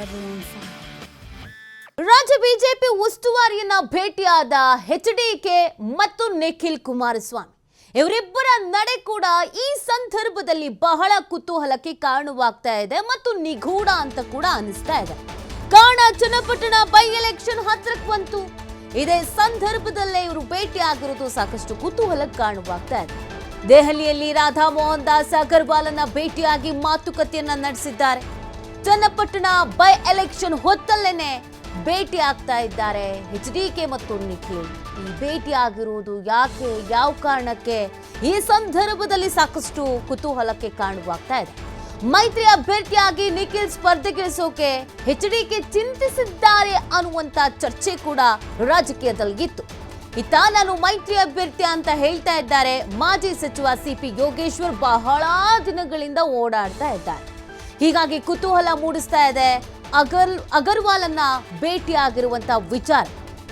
everyone fine. ರಾಜ್ಯ BJP ಉಸ್ತುವಾರಿಯನ್ನ ಭೇಟಿಯಾದ HDK ಮತ್ತು ನಿಖಿಲ್ ಕುಮಾರಸ್ವಾಮಿ ಇವರಿಬ್ಬರ ನಡೆ ಕೂಡ ಈ ಸಂದರ್ಭದಲ್ಲಿ ಬಹಳ ಕುತೂಹಲಕ್ಕೆ ಕಾರಣವಾಗ್ತಾ ಇದೆ ಮತ್ತು ನಿಗೂಢ ಅಂತ ಕೂಡ ಅನಿಸ್ತಾ ಇದೆ. ಕಾರಣ ಚನ್ನಪಟ್ಟಣ ಬೈ ಎಲೆಕ್ಷನ್ ಹತ್ರಕ್ಕೆ ಬಂತು. ಇದೇ ಸಂದರ್ಭದಲ್ಲೇ ಇವರು ಭೇಟಿ ಆಗಿರೋದು ಸಾಕಷ್ಟು ಕುತೂಹಲಕ್ಕೆ ಕಾರಣವಾಗ್ತಾ ಇದೆ. ದೆಹಲಿಯಲ್ಲಿ ರಾಧಾ ಮೋಹನ್ ದಾಸ್ ಅಗರ್ವಾಲ್ನ ಭೇಟಿಯಾಗಿ ಮಾತುಕತೆಯನ್ನ ನಡೆಸಿದ್ದಾರೆ. ಚನ್ನಪಟ್ಟಣ ಬೈ ಎಲೆಕ್ಷನ್ ಹೊತ್ತಲ್ಲೇನೆ ಭೇಟಿ ಆಗ್ತಾ ಇದ್ದಾರೆ ಎಚ್ಡಿಕೆ ಮತ್ತು ನಿಖಿಲ್. ಈ ಭೇಟಿ ಆಗಿರುವುದು ಯಾಕೆ, ಯಾವ ಕಾರಣಕ್ಕೆ, ಈ ಸಂದರ್ಭದಲ್ಲಿ ಸಾಕಷ್ಟು ಕುತೂಹಲಕ್ಕೆ ಕಾರಣವಾಗ್ತಾ ಇದೆ. ಮೈತ್ರಿ ಅಭ್ಯರ್ಥಿಯಾಗಿ ನಿಖಿಲ್ ಸ್ಪರ್ಧೆಗಿಳಿಸೋಕೆ ಎಚ್ಡಿಕೆ ಚಿಂತಿಸಿದ್ದಾರೆ ಅನ್ನುವಂತ ಚರ್ಚೆ ಕೂಡ ರಾಜಕೀಯದಲ್ಲಿ ಇತ್ತು. ಇತ್ತ ನಾನು ಮೈತ್ರಿ ಅಭ್ಯರ್ಥಿ ಅಂತ ಹೇಳ್ತಾ ಇದ್ದಾರೆ ಮಾಜಿ ಸಚಿವ ಸಿಪಿ ಯೋಗೇಶ್ವರ್ ಬಹಳ ದಿನಗಳಿಂದ ಓಡಾಡ್ತಾ ಇದ್ದಾರೆ. ಹೀಗಾಗಿ ಕುತೂಹಲ ಮೂಡಿಸ್ತಾ ಇದೆ ಅಗರ್ವಾಲ್ನ ಭೇಟಿ ಆಗಿರುವಂತ ವಿಚಾರ.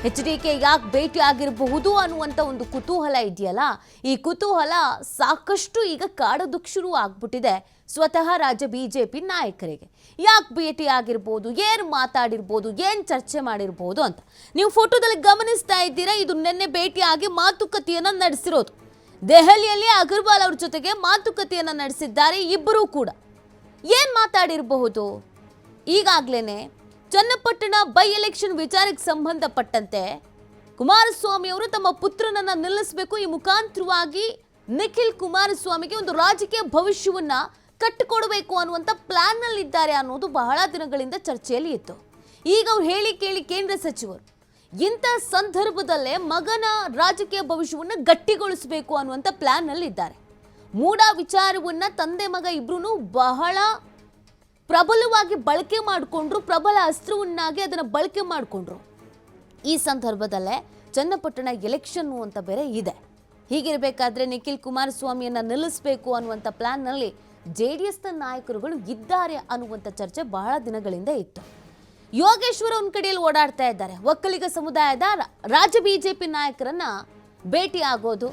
ಎಚ್ಡಿಕೆ ಯಾಕೆ ಭೇಟಿ ಆಗಿರಬಹುದು ಅನ್ನುವಂತ ಒಂದು ಕುತೂಹಲ ಇದೆಯಲ್ಲ, ಈ ಕುತೂಹಲ ಸಾಕಷ್ಟು ಈಗ ಕಾಡೋದಕ್ಕೆ ಶುರು ಆಗ್ಬಿಟ್ಟಿದೆ ಸ್ವತಃ ರಾಜ್ಯ ಬಿಜೆಪಿ ನಾಯಕರಿಗೆ. ಯಾಕೆ ಭೇಟಿ ಆಗಿರ್ಬೋದು, ಏನು ಮಾತಾಡಿರ್ಬೋದು, ಏನು ಚರ್ಚೆ ಮಾಡಿರ್ಬೋದು ಅಂತ ನೀವು ಫೋಟೋದಲ್ಲಿ ಗಮನಿಸ್ತಾ ಇದ್ದೀರಾ. ಇದು ನಿನ್ನೆ ಭೇಟಿಯಾಗಿ ಮಾತುಕತೆಯನ್ನ ನಡೆಸಿರೋದು. ದೆಹಲಿಯಲ್ಲಿ ಅಗರ್ವಾಲ್ ಅವ್ರ ಜೊತೆಗೆ ಮಾತುಕತೆಯನ್ನ ನಡೆಸಿದ್ದಾರೆ ಇಬ್ಬರೂ ಕೂಡ. ಏನು ಮಾತಾಡಿರಬಹುದು? ಈಗಾಗಲೇ ಚನ್ನಪಟ್ಟಣ ಬೈ ಎಲೆಕ್ಷನ್ ವಿಚಾರಕ್ಕೆ ಸಂಬಂಧಪಟ್ಟಂತೆ ಕುಮಾರಸ್ವಾಮಿ ಅವರು ತಮ್ಮ ಪುತ್ರನನ್ನ ನಿಲ್ಲಿಸಬೇಕು, ಈ ಮುಖಾಂತರವಾಗಿ ನಿಖಿಲ್ ಕುಮಾರಸ್ವಾಮಿಗೆ ಒಂದು ರಾಜಕೀಯ ಭವಿಷ್ಯವನ್ನ ಕಟ್ಟಿಕೊಡಬೇಕು ಅನ್ನುವಂಥ ಪ್ಲಾನ್ನಲ್ಲಿ ಇದ್ದಾರೆ ಅನ್ನೋದು ಬಹಳ ದಿನಗಳಿಂದ ಚರ್ಚೆಯಲ್ಲಿ ಇತ್ತು. ಈಗ ಅವ್ರು ಹೇಳಿ ಕೇಳಿ ಕೇಂದ್ರ ಸಚಿವರು ಇಂಥ ಸಂದರ್ಭದಲ್ಲೇ ಮಗನ ರಾಜಕೀಯ ಭವಿಷ್ಯವನ್ನು ಗಟ್ಟಿಗೊಳಿಸಬೇಕು ಅನ್ನುವಂಥ ಪ್ಲಾನ್ನಲ್ಲಿ ಇದ್ದಾರೆ. ಮೂಡ ವಿಚಾರವನ್ನ ತಂದೆ ಮಗ ಇಬ್ರು ಬಹಳ ಪ್ರಬಲವಾಗಿ ಬಳಕೆ ಮಾಡಿಕೊಂಡ್ರು, ಪ್ರಬಲ ಅಸ್ತ್ರವನ್ನಾಗಿ ಅದನ್ನು ಬಳಕೆ ಮಾಡಿಕೊಂಡ್ರು. ಈ ಸಂದರ್ಭದಲ್ಲೇ ಚನ್ನಪಟ್ಟಣ ಎಲೆಕ್ಷನ್ ಅಂತ ಬೇರೆ ಇದೆ. ಹೀಗಿರಬೇಕಾದ್ರೆ ನಿಖಿಲ್ ಕುಮಾರಸ್ವಾಮಿಯನ್ನ ನಿಲ್ಲಿಸಬೇಕು ಅನ್ನುವಂಥ ಪ್ಲಾನ್ನಲ್ಲಿ JDSನ ನಾಯಕರುಗಳು ಇದ್ದಾರೆ ಅನ್ನುವಂಥ ಚರ್ಚೆ ಬಹಳ ದಿನಗಳಿಂದ ಇತ್ತು. ಯೋಗೇಶ್ವರ್ ಒಂದು ಕಡೆಯಲ್ಲಿ ಓಡಾಡ್ತಾ ಇದ್ದಾರೆ. ಒಕ್ಕಲಿಗ ಸಮುದಾಯದ ರಾಜ್ಯ ಬಿಜೆಪಿ ನಾಯಕರನ್ನ ಭೇಟಿ ಆಗೋದು,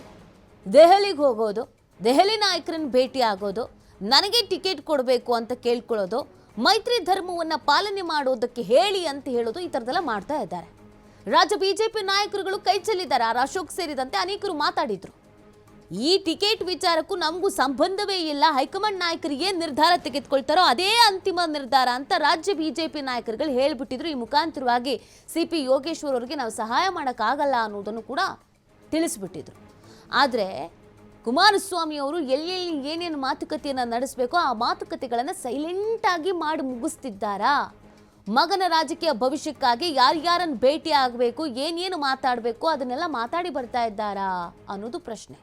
ದೆಹಲಿಗೆ ಹೋಗೋದು, ದೆಹಲಿ ನಾಯಕರನ್ನ ಭೇಟಿ ಆಗೋದು, ನನಗೆ ಟಿಕೆಟ್ ಕೊಡಬೇಕು ಅಂತ ಕೇಳ್ಕೊಳ್ಳೋದು, ಮೈತ್ರಿ ಧರ್ಮವನ್ನು ಪಾಲನೆ ಮಾಡೋದಕ್ಕೆ ಹೇಳಿ ಅಂತ ಹೇಳೋದು, ಈ ಥರದೆಲ್ಲ ಮಾಡ್ತಾ ಇದ್ದಾರೆ. ರಾಜ್ಯ ಬಿಜೆಪಿ ನಾಯಕರುಗಳು ಕೈ ಚೆಲ್ಲಿದ್ದಾರೆ. ಅಶೋಕ್ ಸೇರಿದಂತೆ ಅನೇಕರು ಮಾತಾಡಿದ್ರು. ಈ ಟಿಕೆಟ್ ವಿಚಾರಕ್ಕೂ ನಮಗೂ ಸಂಬಂಧವೇ ಇಲ್ಲ, ಹೈಕಮಾಂಡ್ ನಾಯಕರು ಏನು ನಿರ್ಧಾರ ತೆಗೆದುಕೊಳ್ತಾರೋ ಅದೇ ಅಂತಿಮ ನಿರ್ಧಾರ ಅಂತ ರಾಜ್ಯ ಬಿಜೆಪಿ ನಾಯಕರುಗಳು ಹೇಳ್ಬಿಟ್ಟಿದ್ರು. ಈ ಮುಖಾಂತರವಾಗಿ ಸಿಪಿ ಯೋಗೇಶ್ವರ್ ಅವರಿಗೆ ನಾವು ಸಹಾಯ ಮಾಡೋಕ್ಕಾಗಲ್ಲ ಅನ್ನೋದನ್ನು ಕೂಡ ತಿಳಿಸ್ಬಿಟ್ಟಿದ್ರು. ಆದರೆ ಕುಮಾರಸ್ವಾಮಿ ಅವರು ಎಲ್ಲೆಲ್ಲಿ ಏನೇನು ಮಾತುಕತೆಯನ್ನು ನಡೆಸಬೇಕೋ ಆ ಮಾತುಕತೆಗಳನ್ನು ಸೈಲೆಂಟಾಗಿ ಮಾಡಿ ಮುಗಿಸ್ತಿದ್ದಾರಾ? ಮಗನ ರಾಜಕೀಯ ಭವಿಷ್ಯಕ್ಕಾಗಿ ಯಾರ್ಯಾರನ್ನು ಭೇಟಿ ಆಗಬೇಕು, ಏನೇನು ಮಾತಾಡಬೇಕು ಅದನ್ನೆಲ್ಲ ಮಾತಾಡಿ ಬರ್ತಾ ಇದ್ದಾರಾ ಅನ್ನೋದು ಪ್ರಶ್ನೆ.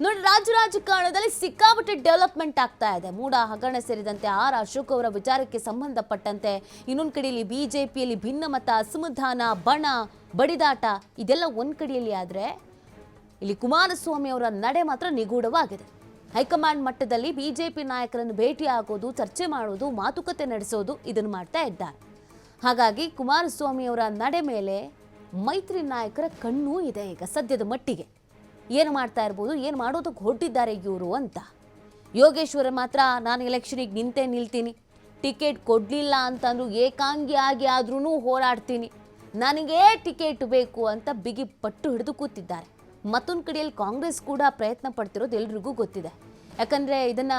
ನೋಡಿ, ರಾಜಕಾರಣದಲ್ಲಿ ಸಿಕ್ಕಾಪಟ್ಟೆ ಡೆವಲಪ್ಮೆಂಟ್ ಆಗ್ತಾ ಇದೆ. ಮೂಡ ಹಗರಣ ಸೇರಿದಂತೆ ಅಶೋಕ್ ಅವರ ವಿಚಾರಕ್ಕೆ ಸಂಬಂಧಪಟ್ಟಂತೆ ಇನ್ನೊಂದು ಕಡೆಯಲ್ಲಿ ಬಿಜೆಪಿಯಲ್ಲಿ ಭಿನ್ನಮತ, ಅಸಮಾಧಾನ, ಬಣ ಬಡಿದಾಟ ಇದೆಲ್ಲ ಒಂದು ಕಡೆಯಲ್ಲಿ ಆದರೆ ಇಲ್ಲಿ ಕುಮಾರಸ್ವಾಮಿ ಅವರ ನಡೆ ಮಾತ್ರ ನಿಗೂಢವಾಗಿದೆ. ಹೈಕಮಾಂಡ್ ಮಟ್ಟದಲ್ಲಿ ಬಿಜೆಪಿ ನಾಯಕರನ್ನು ಭೇಟಿ ಆಗೋದು, ಚರ್ಚೆ ಮಾಡೋದು, ಮಾತುಕತೆ ನಡೆಸೋದು ಇದನ್ನು ಮಾಡ್ತಾ ಇದ್ದಾರೆ. ಹಾಗಾಗಿ ಕುಮಾರಸ್ವಾಮಿ ಅವರ ನಡೆ ಮೇಲೆ ಮೈತ್ರಿ ನಾಯಕರ ಕಣ್ಣು ಇದೆ ಈಗ ಸದ್ಯದ ಮಟ್ಟಿಗೆ. ಏನು ಮಾಡ್ತಾ ಇರ್ಬೋದು, ಏನು ಮಾಡೋದಕ್ಕೆ ಹೊರಟಿದ್ದಾರೆ ಇವರು ಅಂತ. ಯೋಗೇಶ್ವರ ಮಾತ್ರ ನಾನು ಎಲೆಕ್ಷನಿಗೆ ನಿಲ್ತೀನಿ, ಟಿಕೆಟ್ ಕೊಡಲಿಲ್ಲ ಅಂತಂದ್ರು ಏಕಾಂಗಿಯಾಗಿ ಆದ್ರೂ ಹೋರಾಡ್ತೀನಿ, ನನಗೇ ಟಿಕೆಟ್ ಬೇಕು ಅಂತ ಬಿಗಿ ಪಟ್ಟು ಹಿಡಿದು ಕೂತಿದ್ದಾರೆ. ಮತ್ತೊಂದು ಕಡೆಯಲ್ಲಿ ಕಾಂಗ್ರೆಸ್ ಕೂಡ ಪ್ರಯತ್ನ ಪಡ್ತಿರೋದು ಎಲ್ರಿಗೂ ಗೊತ್ತಿದೆ. ಯಾಕಂದರೆ ಇದನ್ನು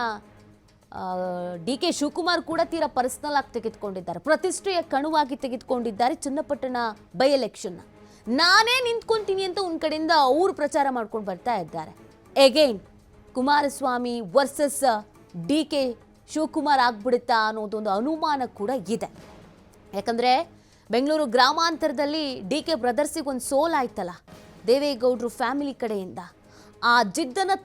DK ಶಿವಕುಮಾರ್ ಕೂಡ ತೀರಾ ಪರ್ಸನಲ್ ಆಗಿ ತೆಗೆದುಕೊಂಡಿದ್ದಾರೆ, ಪ್ರತಿಷ್ಠೆಯ ಕಣವಾಗಿ ತೆಗೆದುಕೊಂಡಿದ್ದಾರೆ ಚನ್ನಪಟ್ಟಣ ಬೈ ಎಲೆಕ್ಷನ್ನ. ನಾನೇ ನಿಂತ್ಕೊಂತೀನಿ ಅಂತ ಒಂದು ಕಡೆಯಿಂದ ಅವರು ಪ್ರಚಾರ ಮಾಡ್ಕೊಂಡು ಬರ್ತಾ ಇದ್ದಾರೆ. Again Kumaraswamy versus DK Shivakumar ಆಗ್ಬಿಡುತ್ತಾ ಅನ್ನೋದೊಂದು ಅನುಮಾನ ಕೂಡ ಇದೆ. ಯಾಕಂದರೆ ಬೆಂಗಳೂರು ಗ್ರಾಮಾಂತರದಲ್ಲಿ DK ಬ್ರದರ್ಸಿಗೆ ಒಂದು ಸೋಲಾಯ್ತಲ್ಲ ದೇವೇಗೌಡರು ಫ್ಯಾಮಿಲಿ ಕಡೆಯಿಂದ, ಆ ಜಿದ್ದನ್ನು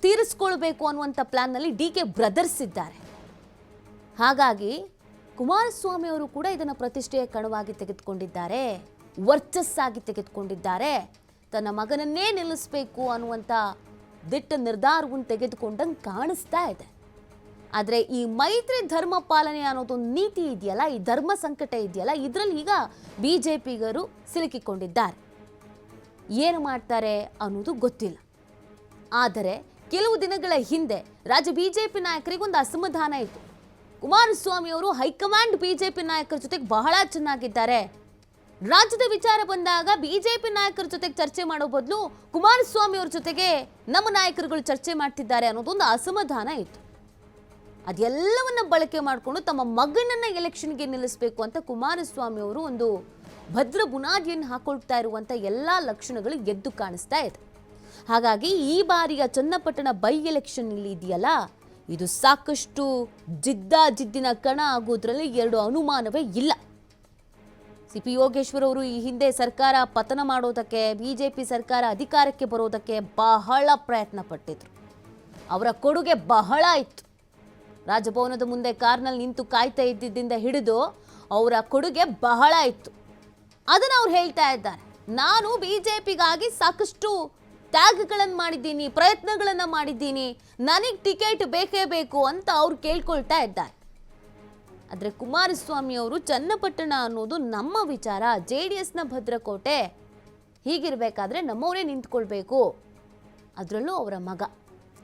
ತೀರಿಸ್ಕೊಳ್ಬೇಕು ಅನ್ನುವಂಥ ಪ್ಲಾನ್ನಲ್ಲಿ DK ಬ್ರದರ್ಸ್ ಇದ್ದಾರೆ. ಹಾಗಾಗಿ ಕುಮಾರಸ್ವಾಮಿ ಅವರು ಕೂಡ ಇದನ್ನು ಪ್ರತಿಷ್ಠೆಯ ಕಣವಾಗಿ ತೆಗೆದುಕೊಂಡಿದ್ದಾರೆ, ವರ್ಚಸ್ಸಾಗಿ ತೆಗೆದುಕೊಂಡಿದ್ದಾರೆ. ತನ್ನ ಮಗನನ್ನೇ ನಿಲ್ಲಿಸಬೇಕು ಅನ್ನುವಂಥ ದಿಟ್ಟ ನಿರ್ಧಾರವನ್ನು ತೆಗೆದುಕೊಂಡಂಗೆ ಕಾಣಿಸ್ತಾ ಇದೆ. ಆದರೆ ಈ ಮೈತ್ರಿ ಧರ್ಮ ಪಾಲನೆ ಅನ್ನೋದೊಂದು ನೀತಿ ಇದೆಯಲ್ಲ, ಈ ಧರ್ಮ ಸಂಕಟ ಇದೆಯಲ್ಲ, ಇದರಲ್ಲಿ ಈಗ ಬಿಜೆಪಿಗರು ಸಿಲುಕಿಕೊಂಡಿದ್ದಾರೆ. ಏನು ಮಾಡ್ತಾರೆ ಅನ್ನೋದು ಗೊತ್ತಿಲ್ಲ. ಆದರೆ ಕೆಲವು ದಿನಗಳ ಹಿಂದೆ ರಾಜ್ಯ ಬಿಜೆಪಿ ನಾಯಕರಿಗೆ ಒಂದು ಅಸಮಾಧಾನ ಇತ್ತು. ಕುಮಾರಸ್ವಾಮಿ ಅವರು ಹೈಕಮಾಂಡ್ ಬಿಜೆಪಿ ನಾಯಕರ ಜೊತೆಗೆ ಬಹಳ ಚೆನ್ನಾಗಿದ್ದಾರೆ. ರಾಜ್ಯದ ವಿಚಾರ ಬಂದಾಗ ಬಿಜೆಪಿ ನಾಯಕರ ಜೊತೆಗೆ ಚರ್ಚೆ ಮಾಡೋ ಬದಲು ಕುಮಾರಸ್ವಾಮಿ ಅವ್ರ ಜೊತೆಗೆ ನಮ್ಮ ನಾಯಕರುಗಳು ಚರ್ಚೆ ಮಾಡ್ತಿದ್ದಾರೆ ಅನ್ನೋದೊಂದು ಅಸಮಾಧಾನ ಇತ್ತು. ಅದೆಲ್ಲವನ್ನ ಬಳಕೆ ಮಾಡಿಕೊಂಡು ತಮ್ಮ ಮಗನನ್ನ ಎಲೆಕ್ಷನ್ಗೆ ನಿಲ್ಲಿಸಬೇಕು ಅಂತ ಕುಮಾರಸ್ವಾಮಿ ಅವರು ಒಂದು ಭದ್ರ ಬುನಾದಿಯನ್ನು ಹಾಕೊಳ್ತಾ ಇರುವಂತ ಎಲ್ಲಾ ಲಕ್ಷಣಗಳು ಎದ್ದು ಕಾಣಿಸ್ತಾ ಇದೆ. ಹಾಗಾಗಿ ಈ ಬಾರಿಯ ಚನ್ನಪಟ್ಟಣ ಬೈ ಎಲೆಕ್ಷನ್ ಇಲ್ಲಿ ಇದೆಯಲ್ಲ, ಇದು ಸಾಕಷ್ಟು ಜಿದ್ದಿನ ಕಣ ಆಗೋದ್ರಲ್ಲಿ ಎರಡು ಅನುಮಾನವೇ ಇಲ್ಲ. ಸಿ.ಪಿ. ಯೋಗೇಶ್ವರ್ ಅವರು ಈ ಹಿಂದೆ ಸರ್ಕಾರ ಪತನ ಮಾಡೋದಕ್ಕೆ, ಬಿಜೆಪಿ ಸರ್ಕಾರ ಅಧಿಕಾರಕ್ಕೆ ಬರೋದಕ್ಕೆ ಬಹಳ ಪ್ರಯತ್ನ ಪಟ್ಟಿದ್ರು. ಅವರ ಕೊಡುಗೆ ಬಹಳ ಇತ್ತು. ರಾಜಭವನದ ಮುಂದೆ ಕಾರ್ನಲ್ಲಿ ನಿಂತು ಕಾಯ್ತಾ ಇದ್ದಿದ್ದರಿಂದ ಹಿಡಿದು ಅವರ ಕೊಡುಗೆ ಬಹಳ ಇತ್ತು. ಅದನ್ನು ಅವ್ರು ಹೇಳ್ತಾ ಇದ್ದಾರೆ. ನಾನು ಬಿಜೆಪಿಗಾಗಿ ಸಾಕಷ್ಟು ತ್ಯಾಗಗಳನ್ನು ಮಾಡಿದ್ದೀನಿ, ಪ್ರಯತ್ನಗಳನ್ನು ಮಾಡಿದ್ದೀನಿ, ನನಗೆ ಟಿಕೆಟ್ ಬೇಕೇ ಬೇಕು ಅಂತ ಅವ್ರು ಕೇಳ್ಕೊಳ್ತಾ ಇದ್ದಾರೆ. ಆದರೆ ಕುಮಾರಸ್ವಾಮಿ ಅವರು ಚನ್ನಪಟ್ಟಣ ಅನ್ನೋದು ನಮ್ಮ ವಿಚಾರ, JDSನ ಭದ್ರಕೋಟೆ, ಹೀಗಿರಬೇಕಾದ್ರೆ ನಮ್ಮವರೇ ನಿಂತ್ಕೊಳ್ಬೇಕು. ಅದರಲ್ಲೂ ಅವರ ಮಗ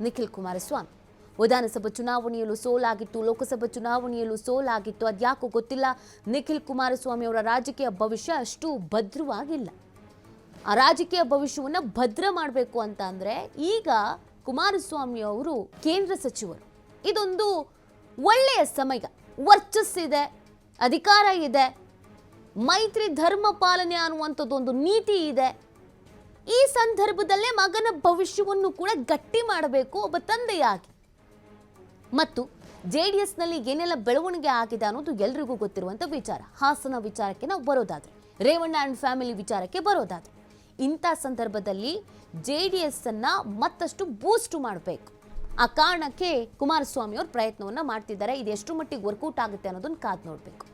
ನಿಖಿಲ್ ಕುಮಾರಸ್ವಾಮಿ ವಿಧಾನಸಭಾ ಚುನಾವಣೆಯಲ್ಲೂ ಸೋಲಾಗಿತ್ತು, ಲೋಕಸಭಾ ಚುನಾವಣೆಯಲ್ಲೂ ಸೋಲಾಗಿತ್ತು. ಅದ್ಯಾಕೋ ಗೊತ್ತಿಲ್ಲ, ನಿಖಿಲ್ ಕುಮಾರಸ್ವಾಮಿ ಅವರ ರಾಜಕೀಯ ಭವಿಷ್ಯ ಅಷ್ಟು ಭದ್ರವಾಗಿಲ್ಲ. ಆ ರಾಜಕೀಯ ಭವಿಷ್ಯವನ್ನು ಭದ್ರ ಮಾಡಬೇಕು ಅಂತ ಅಂದರೆ ಈಗ ಕುಮಾರಸ್ವಾಮಿ ಅವರು ಕೇಂದ್ರ ಸಚಿವರು. ಇದೊಂದು ಒಳ್ಳೆಯ ಸಮಯ, ವರ್ಚಸ್ಸಿದೆ, ಅಧಿಕಾರ ಇದೆ, ಮೈತ್ರಿ ಧರ್ಮ ಪಾಲನೆ ಅನ್ನುವಂಥದ್ದೊಂದು ನೀತಿ ಇದೆ. ಈ ಸಂದರ್ಭದಲ್ಲೇ ಮಗನ ಭವಿಷ್ಯವನ್ನು ಕೂಡ ಗಟ್ಟಿ ಮಾಡಬೇಕು ಒಬ್ಬ ತಂದೆಯಾಗಿ. ಮತ್ತು JDSನಲ್ಲಿ ಏನೆಲ್ಲ ಬೆಳವಣಿಗೆ ಆಗಿದೆ ಅನ್ನೋದು ಎಲ್ರಿಗೂ ಗೊತ್ತಿರುವಂಥ ವಿಚಾರ. ಹಾಸನ ವಿಚಾರಕ್ಕೆ ನಾವು ಬರೋದಾದ್ರೆ, ರೇವಣ್ಣ ಆ್ಯಂಡ್ ಫ್ಯಾಮಿಲಿ ವಿಚಾರಕ್ಕೆ ಬರೋದಾದ್ರೆ, ಇಂಥ ಸಂದರ್ಭದಲ್ಲಿ JDS ಅನ್ನ ಮತ್ತಷ್ಟು ಬೂಸ್ಟ್ ಮಾಡಬೇಕು. ಆ ಕಾರಣಕ್ಕೆ ಕುಮಾರಸ್ವಾಮಿ ಅವರು ಪ್ರಯತ್ನವನ್ನು ಮಾಡ್ತಿದ್ದಾರೆ. ಇದು ಎಷ್ಟು ಮಟ್ಟಿಗೆ ವರ್ಕೌಟ್ ಆಗುತ್ತೆ ಅನ್ನೋದನ್ನು ಕಾದು ನೋಡಬೇಕು.